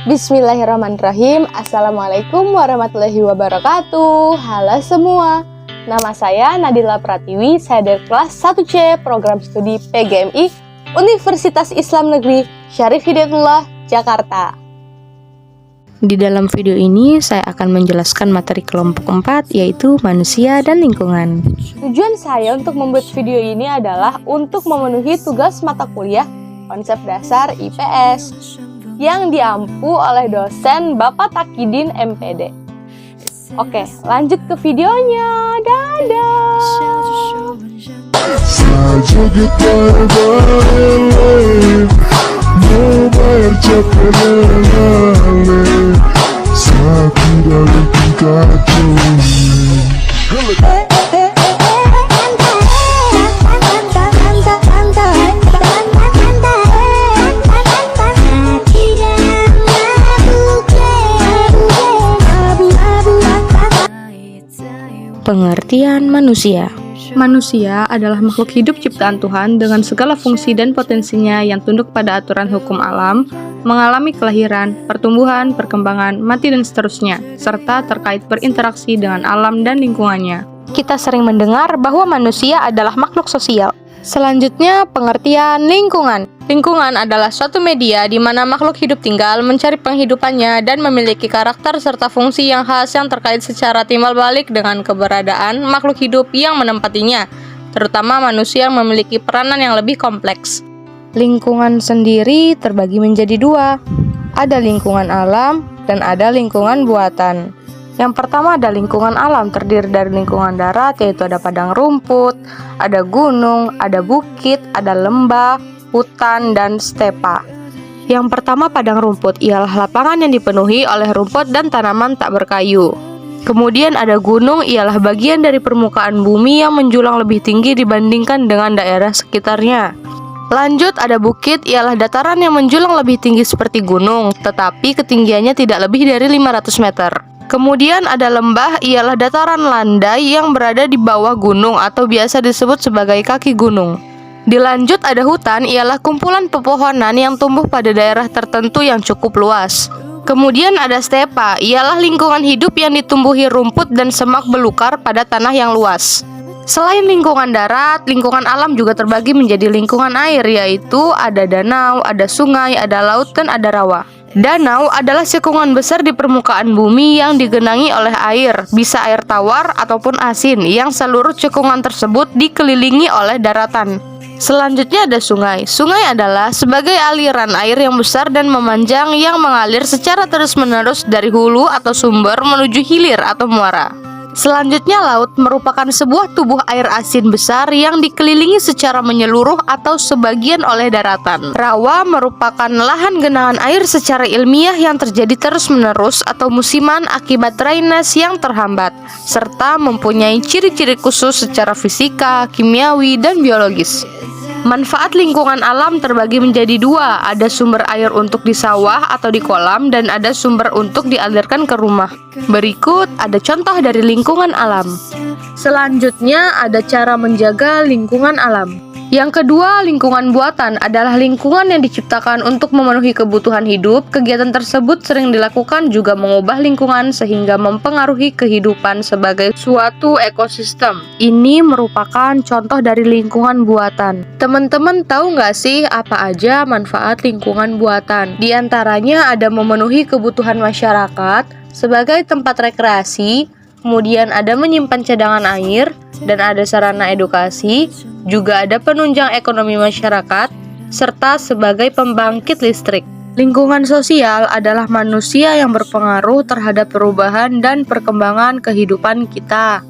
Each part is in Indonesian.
Bismillahirrahmanirrahim. Assalamualaikum warahmatullahi wabarakatuh. Halo semua. Nama saya Nadila Pratiwi. Saya dari kelas 1C Program Studi PGMI Universitas Islam Negeri Syarif Hidayatullah, Jakarta. Di dalam video ini saya akan menjelaskan materi kelompok 4, yaitu manusia dan lingkungan. Tujuan saya untuk membuat video ini adalah untuk memenuhi tugas mata kuliah konsep dasar IPS yang diampu oleh dosen Bapak Takidin MPD. Oke, lanjut ke videonya. Dadah. Pengertian manusia. Manusia adalah makhluk hidup ciptaan Tuhan dengan segala fungsi dan potensinya yang tunduk pada aturan hukum alam, mengalami kelahiran, pertumbuhan, perkembangan, mati dan seterusnya, serta terkait berinteraksi dengan alam dan lingkungannya. Kita sering mendengar bahwa manusia adalah makhluk sosial. Selanjutnya, pengertian lingkungan. Lingkungan adalah suatu media di mana makhluk hidup tinggal, mencari penghidupannya, dan memiliki karakter serta fungsi yang khas yang terkait secara timbal balik dengan keberadaan makhluk hidup yang menempatinya, terutama manusia yang memiliki peranan yang lebih kompleks. Lingkungan sendiri terbagi menjadi dua. Ada lingkungan alam dan ada lingkungan buatan. Yang pertama ada lingkungan alam, terdiri dari lingkungan darat, yaitu ada padang rumput, ada gunung, ada bukit, ada lembah, hutan, dan stepa. Yang pertama padang rumput ialah lapangan yang dipenuhi oleh rumput dan tanaman tak berkayu. Kemudian ada gunung ialah bagian dari permukaan bumi yang menjulang lebih tinggi dibandingkan dengan daerah sekitarnya. Lanjut ada bukit ialah dataran yang menjulang lebih tinggi seperti gunung, tetapi ketinggiannya tidak lebih dari 500 meter. Kemudian ada lembah ialah dataran landai yang berada di bawah gunung atau biasa disebut sebagai kaki gunung. Dilanjut ada hutan ialah kumpulan pepohonan yang tumbuh pada daerah tertentu yang cukup luas. Kemudian ada stepa ialah lingkungan hidup yang ditumbuhi rumput dan semak belukar pada tanah yang luas. Selain lingkungan darat, lingkungan alam juga terbagi menjadi lingkungan air, yaitu ada danau, ada sungai, ada laut, dan ada rawa. Danau adalah cekungan besar di permukaan bumi yang digenangi oleh air, bisa air tawar ataupun asin, yang seluruh cekungan tersebut dikelilingi oleh daratan. Selanjutnya ada sungai. Sungai adalah sebagai aliran air yang besar dan memanjang yang mengalir secara terus-menerus dari hulu atau sumber menuju hilir atau muara. Selanjutnya laut merupakan sebuah tubuh air asin besar yang dikelilingi secara menyeluruh atau sebagian oleh daratan. Rawa merupakan lahan genangan air secara ilmiah yang terjadi terus-menerus atau musiman akibat drainase yang terhambat, serta mempunyai ciri-ciri khusus secara fisika, kimiawi, dan biologis. Manfaat lingkungan alam terbagi menjadi dua, ada sumber air untuk di sawah atau di kolam dan ada sumber untuk dialirkan ke rumah. Berikut ada contoh dari lingkungan alam. Selanjutnya ada cara menjaga lingkungan alam. Yang kedua, lingkungan buatan adalah lingkungan yang diciptakan untuk memenuhi kebutuhan hidup. Kegiatan tersebut sering dilakukan juga mengubah lingkungan sehingga mempengaruhi kehidupan sebagai suatu ekosistem. Ini merupakan contoh dari lingkungan buatan. Teman-teman tahu nggak sih apa aja manfaat lingkungan buatan? Di antaranya ada memenuhi kebutuhan masyarakat sebagai tempat rekreasi, kemudian ada menyimpan cadangan air, dan ada sarana edukasi, juga ada penunjang ekonomi masyarakat, serta sebagai pembangkit listrik. Lingkungan sosial adalah manusia yang berpengaruh terhadap perubahan dan perkembangan kehidupan kita.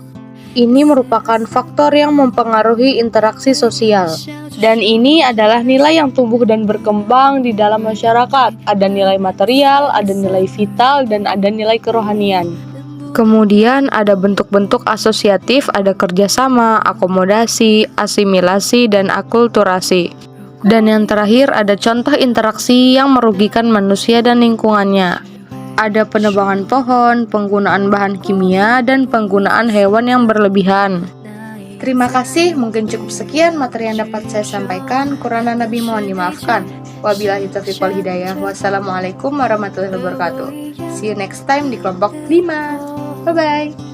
Ini merupakan faktor yang mempengaruhi interaksi sosial. Dan ini adalah nilai yang tumbuh dan berkembang di dalam masyarakat. Ada nilai material, ada nilai vital, dan ada nilai kerohanian. Kemudian ada bentuk-bentuk asosiatif, ada kerjasama, akomodasi, asimilasi, dan akulturasi. Dan yang terakhir ada contoh interaksi yang merugikan manusia dan lingkungannya. Ada penebangan pohon, penggunaan bahan kimia, dan penggunaan hewan yang berlebihan. Terima kasih, mungkin cukup sekian materi yang dapat saya sampaikan. Kurang dan lebih mohon dimaafkan. Wabillahi taufiq wal hidayah. Wassalamualaikum warahmatullahi wabarakatuh. See you next time di kelompok 5. Bye-bye.